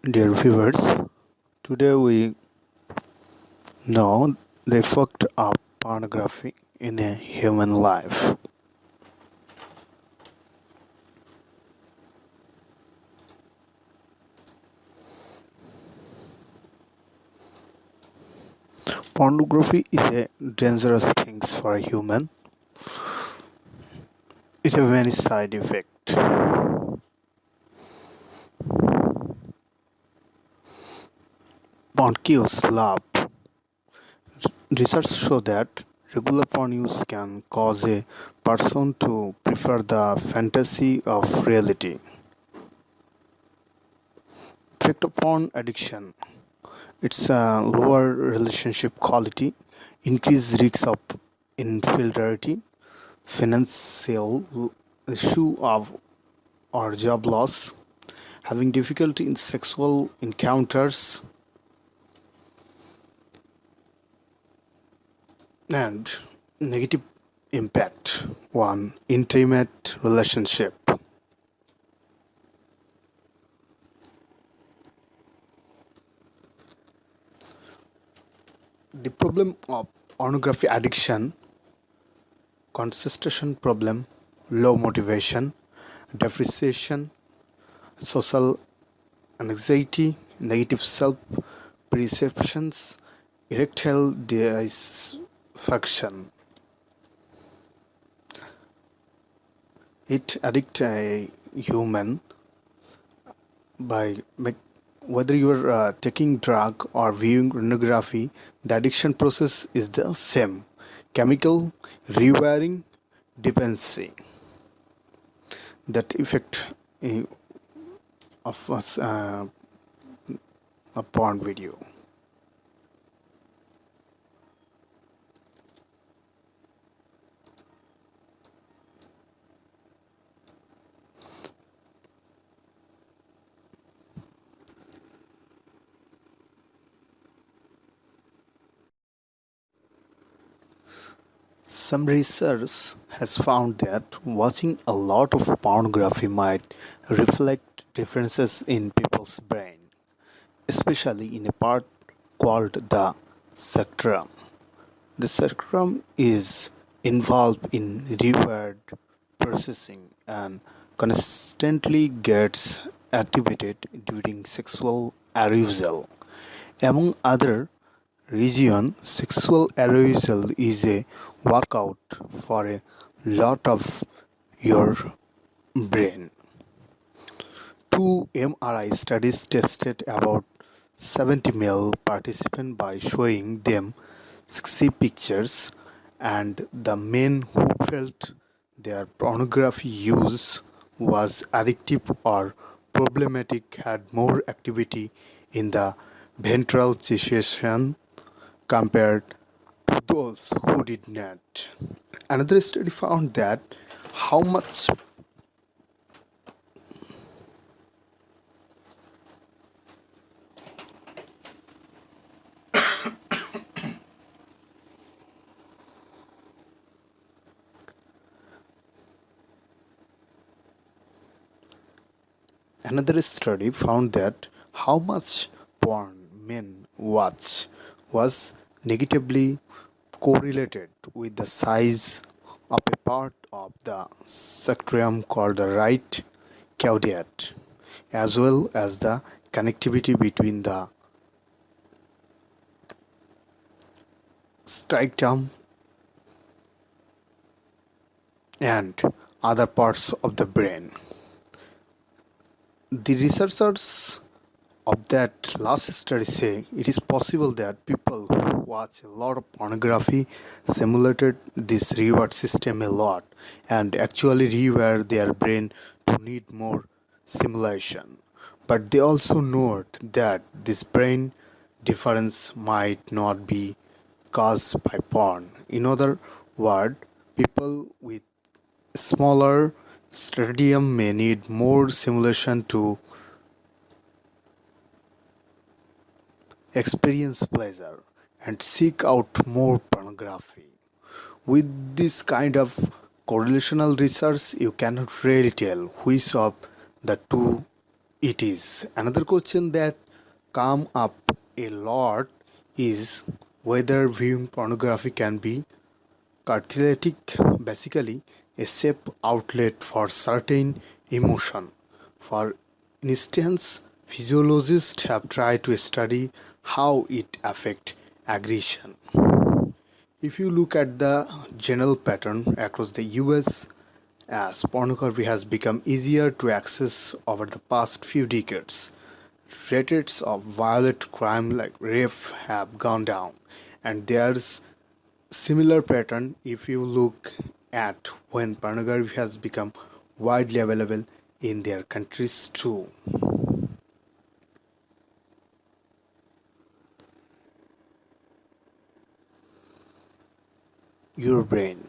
Dear viewers, today we know the effect of pornography in a human life. Pornography is a dangerous thing for a human. It has many side effects. Porn kills love. Research show that regular porn use can cause a person to prefer the fantasy of reality. Effect of porn addiction. It's a lower relationship quality, increased risks of infidelity, financial issue of or job loss, having difficulty in sexual encounters, and negative impact on intimate relationship. The problem of pornography addiction: concentration problem, low motivation, depreciation, social anxiety, negative self perceptions, erectile dysfunction. It addicts a human by whether you are taking drug or viewing pornography. The addiction process is the same: chemical rewiring dependency. That effect of us a porn video. Some research has found that watching a lot of pornography might reflect differences in people's brain, especially in a part called the spectrum. The spectrum is involved in reward processing and constantly gets activated during sexual arousal. Among other region, sexual arousal is a workout for a lot of your brain. Two MRI studies tested about 70 male participants by showing them sexy pictures, and the men who felt their pornography use was addictive or problematic had more activity in the ventral situation compared to those who did not. Another study found that how much Another study found that how much porn men watch was negatively correlated with the size of a part of the spectrum called the right quadrant, as well as the connectivity between the striatum and other parts of the brain. The researchers of that last study say it is possible that people who watch a lot of pornography simulated this reward system a lot and actually rewire their brain to need more simulation. But they also note that this brain difference might not be caused by porn. In other words, people with smaller stadium may need more simulation to experience pleasure and seek out more pornography. With this kind of correlational research, you cannot really tell which of the two it is. Another question that come up a lot is whether viewing pornography can be cathartic, basically a safe outlet for certain emotion. For instance, physiologists have tried to study how it affects aggression. If you look at the general pattern across the US, as pornography has become easier to access over the past few decades, rates of violent crime like rape have gone down, and there's similar pattern if you look at when pornography has become widely available in their countries too. Your brain.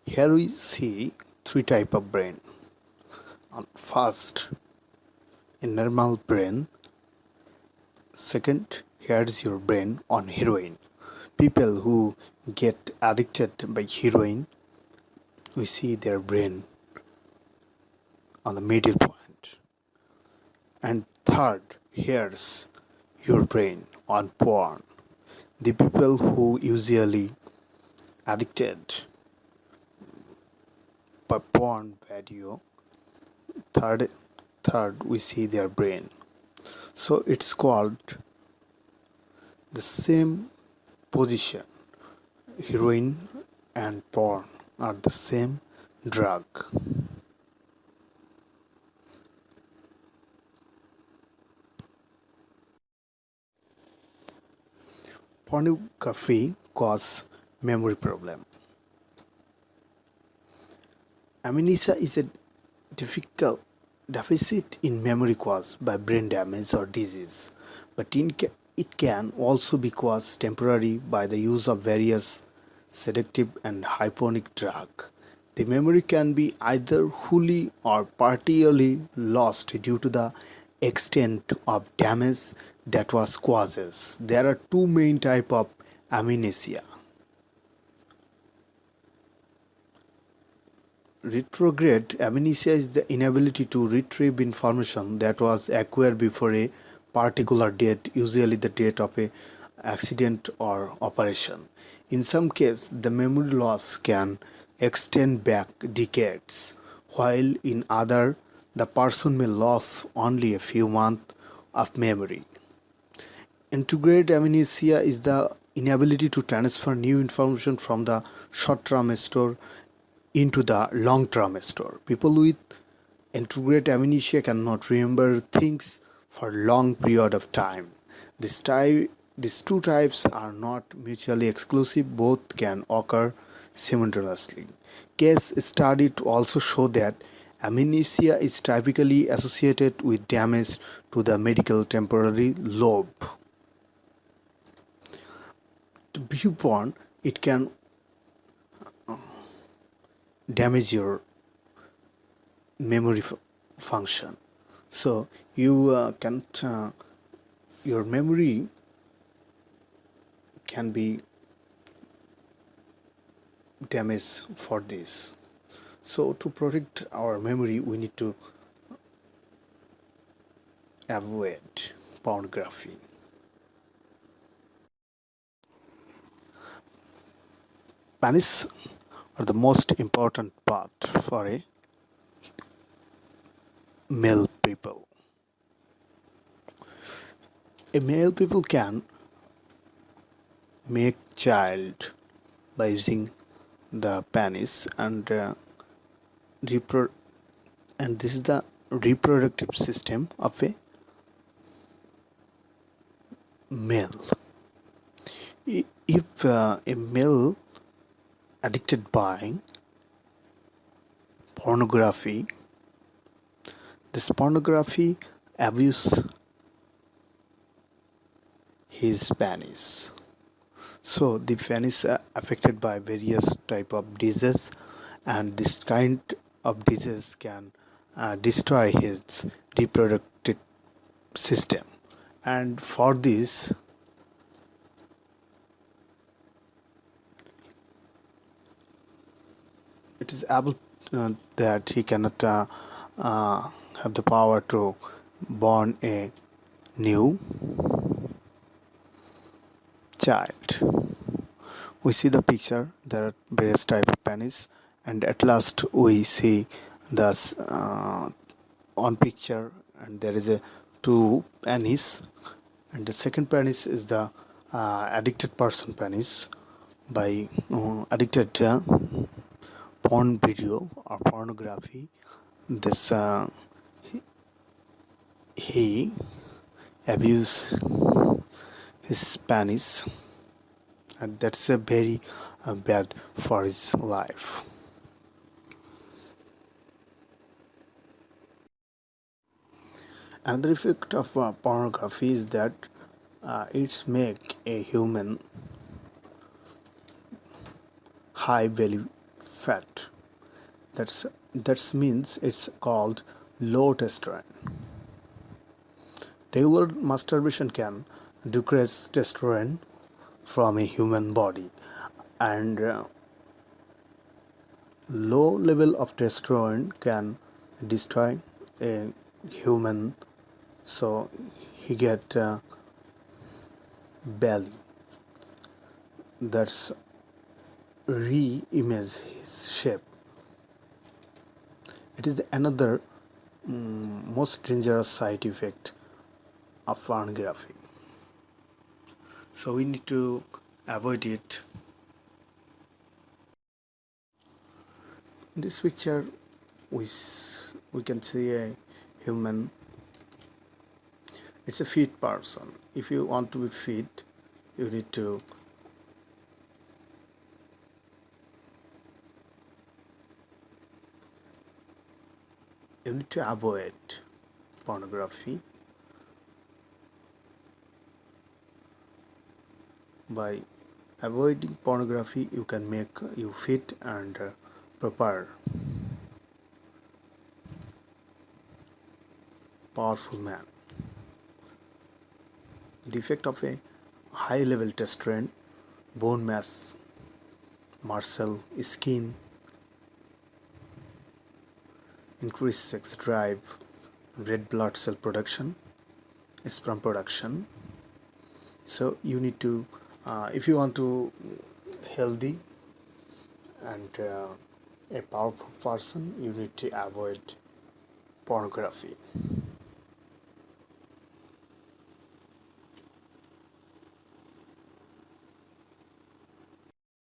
Here we see three type of brain. First, a normal brain. Second, here's your brain on heroin. People who get addicted by heroin, we see their brain on the middle point. And third, here's your brain on porn. The people who usually addicted by porn video, third third we see their brain. So it's called the same position. Heroin and porn are the same drug. Pornography cause memory problem. Amnesia is a difficult deficit in memory caused by brain damage or disease, but it can also be caused temporarily by the use of various sedative and hypnotic drugs. The memory can be either wholly or partially lost due to the extent of damage that was causes. There are two main types of amnesia. Retrograde amnesia is the inability to retrieve information that was acquired before a particular date, usually the date of a accident or operation. In some cases, the memory loss can extend back decades, while in other, the person may lose only a few months of memory. Integrate amnesia is the inability to transfer new information from the short-term store into the long-term store. People with integrate amnesia cannot remember things for long period of time. These two types are not mutually exclusive. Both can occur simultaneously. Case studies also show that amnesia is typically associated with damage to the medial temporal lobe. To view porn, it can damage your memory function. So you can't your memory can be damaged for this. So to protect our memory, we need to avoid pornography. Penis are the most important part for a male people. A male people can make child by using the penis repro- and this is the reproductive system of a male. If a male addicted by pornography, this pornography abuse his penis. So the penis affected by various type of diseases, and this kind of disease can destroy his reproductive system. And for this, it is able that he cannot have the power to born a new child. We see the picture, there are various type of penis, and at last we see the on picture, and there is a two penis, and the second penis is the addicted person penis by addicted porn video or pornography. This he abuse his penis, and that's a very bad for his life. Another effect of pornography is that it's make a human high value fat. That means it's called low testosterone. Regular masturbation can decrease testosterone from a human body, and low level of testosterone can destroy a human, so he get belly. That's re-image his shape. It is another most dangerous side effect of pornography, so we need to avoid it. In this picture we can see a human. It's a fit person. If you want to be fit, you need to avoid pornography. By avoiding pornography, you can make you fit and proper, powerful man. The effect of a high level testosterone, bone mass, muscle, skin, increased sex drive, red blood cell production, sperm production. So you need to, if you want to healthy and a powerful person, you need to avoid pornography.